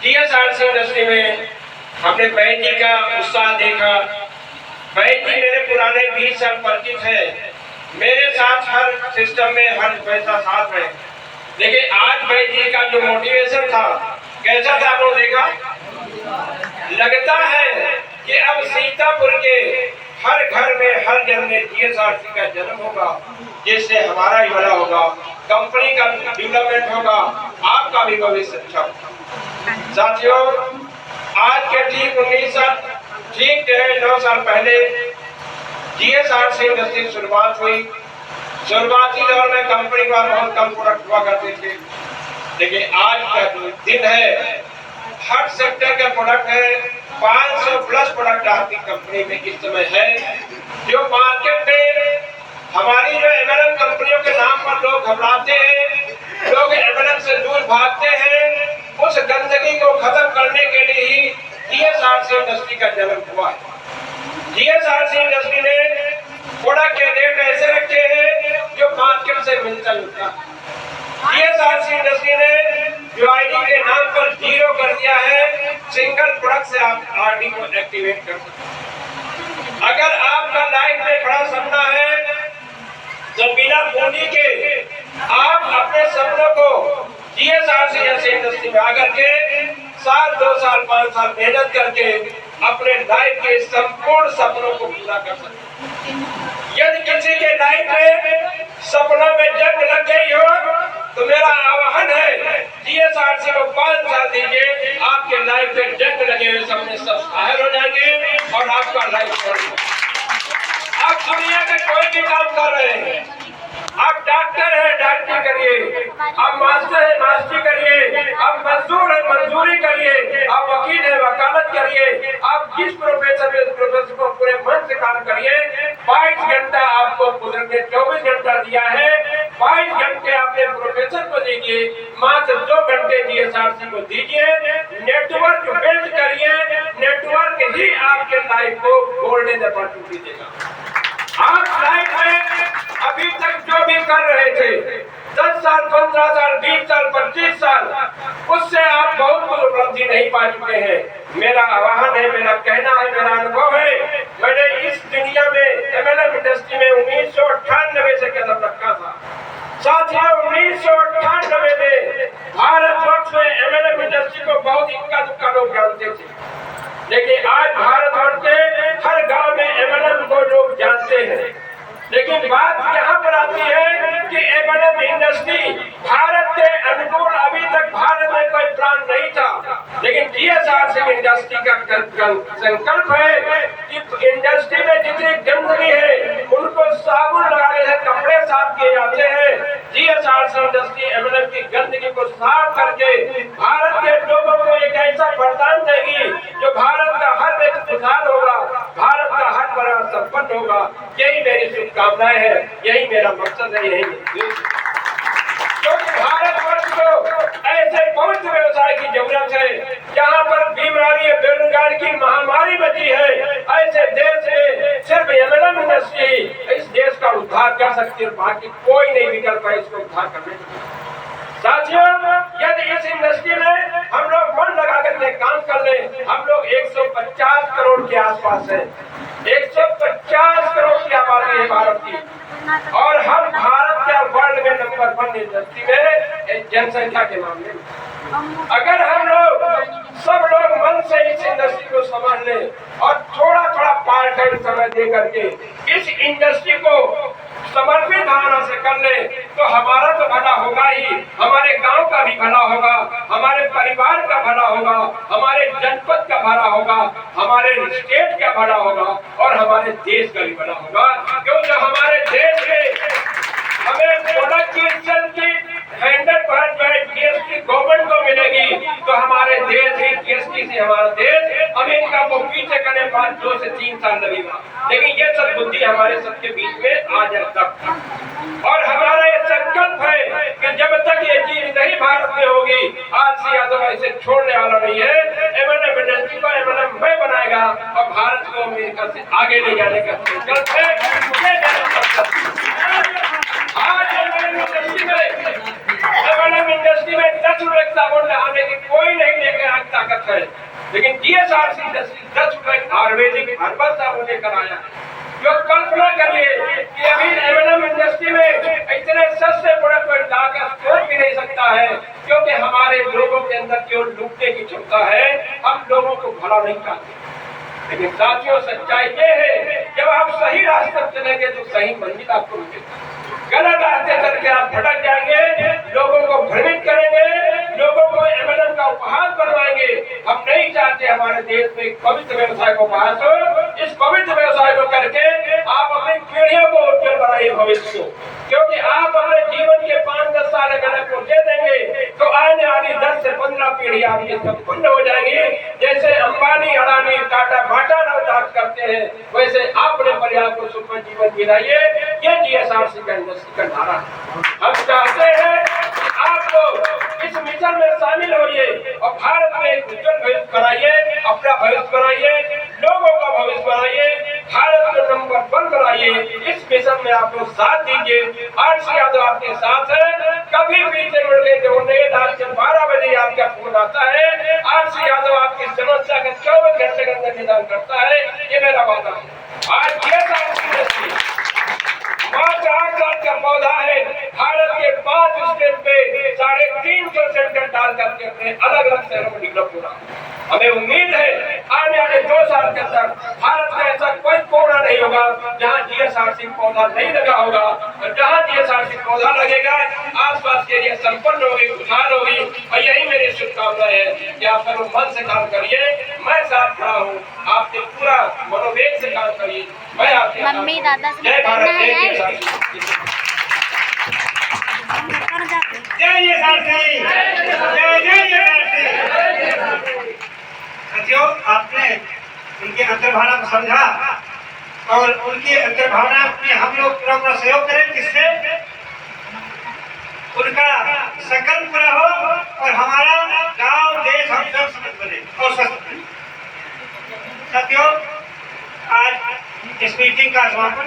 जीएसआरसी industry में हमने बहन जी का उत्साह देखा। बहन जी मेरे पुराने 20 साल परिचित है, मेरे साथ हर सिस्टम में हर पैसा साथ है। लेकिन आज बहन जी का जो मोटिवेशन था कैसा था आपने देखा। लगता है कि अब सीतापुर के हर घर में हर जन में जीएसआरसी का जन्म होगा, जिससे हमारा ही भला होगा, कंपनी का डेवलपमेंट होगा, आपका भी भविष्य अच्छा होगा। साथियों, आज के ठीक 19 साल ठीक 9 साल पहले जीएसआरसी इंडस्ट्री की शुरुआत हुई। शुरुआती दौर में कंपनी का बहुत कम प्रोडक्ट हुआ करते थे, लेकिन आज का जो दिन है हर सेक्टर का प्रोडक्ट है। 500 प्लस प्रोडक्ट आपकी कंपनी में इस समय है, जो मार्केट में हमारी जो एमएलएम कंपनियों के नाम पर लोग घबराते हैं, लोग एमएलएम से दूर भागते हैं। उस गंदगी को खत्म करने के लिए ही जीएसआरसी इंडस्ट्री का जन्म हुआ है। जीएसआरसी इंडस्ट्री ने प्रोडक्ट के रेट ऐसे रखे हैं जो मार्केट से मिलता जुलता है। जीएसआरसी इंडस्ट्री ने जो आईडी के नाम पर 0 कर दिया है, सिंगल प्रोडक्ट से आप आईडी को एक्टिवेट कर सकते। अगर आपका लाइफ में बड़ा सपना है तो बिना पूंजी के आप अपने सपनों को जीएसआरसी जैसे इंडस्ट्री में आकर के साल 2 साल 5 साल मेहनत करके अपने लाइफ के संपूर्ण सपनों को पूरा कर सकते। यदि किसी के लाइफ में सपनों में जंग लग गई हो तो मेरा आह्वान है जीएसआरसी को 5 साल दीजिए, आपके लाइफ में जंग लगे हुए सपने सब हासिल हो जाएंगे और आपका लाइफ बढ़ेगा। आप दुनिया में कोई भी काम कर रहे हैं, आप डॉक्टर है डॉक्टरी करिए, आप मास्टर है मास्टरी करिए, आप मजदूर है मजदूरी करिए, आप वकील है वकालत करिए, आप जिस प्रोफेसर में प्रोफेसर को पूरे मन से काम करिए। 22 घंटा आपको कुदरत ने 24 घंटा दिया है, 22 घंटे आपने प्रोफेसर को दीजिए, मात्र 2 घंटे जीएसआरसी को दीजिए। नेटवर्क बिल्ड करिए, नेटवर्क ही आपके लाइफ को गोल्डन अपॉर्चुनिटी देगा। आप लाइफ में अभी तक जो भी कर रहे थे 10 साल 15 साल 20 साल 25 साल, उससे आप बहुत कुछ उपलब्धि नहीं पा चुके हैं। मेरा आह्वान है, मेरा कहना है, मेरा अनुभव है, मैंने इस दुनिया में एमएलएम इंडस्ट्री में 1998 से कदम रखा था। साथियों, 1998 में भारतवर्ष में एमएलएम इंडस्ट्री को बहुत इक्का दुक्का लोग जानते थे, लेकिन आज भारतवर्ष के हर गांव में एमएलएम को लोग जानते हैं। लेकिन बात यहाँ पर आती है कि एमएलएम इंडस्ट्री भारत के अनुकूल अभी तक भारत में कोई प्लान नहीं था, लेकिन जीएसआरसी इंडस्ट्री का संकल्प है कि इंडस्ट्री में जितनी गंदगी है उनको साबुन लगाने से कपड़े साफ किए जाते हैं। जीएसआरसी इंडस्ट्री एमएलएम की गंदगी को साफ करके भारत के लोगों को एक ऐसा वरदान देगी जो भारत का हर व्यक्ति खुशहाल होगा, भारत का हर परिवार संपन्न होगा। यही मेरी शुभकामनाएं है, यही मेरा मकसद है, यही क्योंकि भारतवर्ष को ऐसे बहुत से व्यवसाय की जरूरत है जहाँ पर बीमारी बेरोजगार की महामारी बची है। ऐसे देश में सिर्फ एमएलएम इंडस्ट्री इस देश का उद्धार कर सकती है, बाकी कोई नहीं विकल्प है इसको उद्धार करने का। साथियों, यदि इस इंडस्ट्री में हम लोग मन लगा करके काम कर ले, हम लोग 150 करोड़ के आसपास है, 150 करोड़ की आबादी है भारत की, और हम भारत के वर्ल्ड में नंबर 1 इंडस्ट्री में जनसंख्या के मामले में। अगर हम लोग सब लोग मन से इस इंडस्ट्री को समझ ले और थोड़ा थोड़ा पार्ट टाइम समय दे करके इस इंडस्ट्री को समर्पित भावना से कर ले तो हमारा तो भला होगा ही, हमारे गांव का भी भला होगा, हमारे परिवार का भला होगा, हमारे जनपद का भला होगा, हमारे स्टेट का भला होगा और हमारे देश का भी भला होगा। क्योंकि हमारे देश में हमें प्रोडक्ट की इज्जत की 100% जीएसटी गवर्नमेंट को मिलेगी तो हमारे देश ही जीएसटी से हमारा देश अमेरिका को पीछे करने बाद 2 से 3 साल लगेगा। लेकिन ये सब बुद्धि हमारे सबके बीच में आ जाए तक, और हमारा ये संकल्प है कि जब तक ये चीज नहीं भारत में होगी, आलसी यादव ऐसे छोड़ने वाला नहीं है। एमएलएम इंडस्ट्री को एमएलएम में बनाएगा और भारत को अमेरिका से आगे ले जाने का संकल्प है। आज एमएलएम इंडस्ट्री में 10 रुपए साबुन लगाने कि कोई नहीं लेके आज ताकत है, लेकिन जीएसआरसी 10 रुपए आयुर्वेदिक हर्बल साबुन लेकर आया है। जो कल्पना करिए कि अभी एमएनएम इंडस्ट्री में इतने सस्ते प्रोडक्ट में लाकर सोच भी नहीं सकता है, क्योंकि हमारे लोगों के अंदर केवल लूटने की क्षमता है, हम लोगों को भला नहीं चाहते। लेकिन साथियों, सच्चाई ये है, जब आप सही रास्ते पर चलेंगे तो सही मंजिल आपको मिलेगी। गलत रास्ते चल के आप भटक जाएंगे, लोगों को भ्रमित करेंगे, लोगों को एमएनएम का उपहास बनवाएंगे। हम नहीं चाहते हमारे देश में एक पवित्र व्यवसाय को उपहास हो। इस पवित्र व्यवसाय को करके आप अपनी पीढ़ियों को उज्जवल बनाइए भविष्य को, क्योंकि आप अपने जीवन के 5-10 साल एमएनएम को दे देंगे तो आने वाली 10 से 15 पीढ़ी आपकी संपूर्ण हो जाएगी। जैसे अंबानी, अडानी, टाटा, बाटा राज करते हैं, वैसे अपने परिवार को सुखमय जीवन दिलाइए। ये जीएसआरसी का इंडस्ट्री का नारा है। हम चाहते हैं कि आप लोग इस मिशन में शामिल होइए और भारत में एक उज्जवल भविष्य बनाइए, अपना भविष्य बनाइए, लोगों का भविष्य बनाइए, भारत को नंबर 1 बनाइए। इस मिशन में आप लोग साथ दीजिए। आरसी यादव आपके साथ है, कभी पीछे मुड़ के जोड़ने रात के 12 बजे आपका फोन आता है। आरसी यादव आपकी समस्या का 24 घंटे के अंदर निदान करता है, ये मेरा वादा है। आज जीएसआरसी मात्र 8 साल का पौधा है, भारत के 5 स्टेट पे 350 सेंटर डाल करके अपने अलग अलग शहरों में डेवलप हो रहा है। हमें उम्मीद है आने वाले 2 साल के अंदर भारत में ऐसा कोई कोना नहीं होगा जहां जीएसआरसी पौधा नहीं लगा होगा, और जहां जीएसआरसी पौधा लगेगा आसपास के एरिया संपन्न होगी, खुशहाल होगी। और यही मेरी शुभकामना है कि आप सब मन से काम करिए, मैं साथ खड़ा हूँ, आपके पूरा मनोवेग से काम करिए। मैं आपके मम्मी दादा से जय भारत, जय जय जीएसआरसी, जय जीएसआरसी। साथियों, आपने उनके अंतर्भावना को समझा और उनकी अंतर्भावना में हम लोग पूरा सहयोग करें, जिससे उनका संकल्प पूरा हो और हमारा गांव, देश, हम सब समृद्ध बने और स्वस्थ बने। साथियों, आज इस मीटिंग का समापन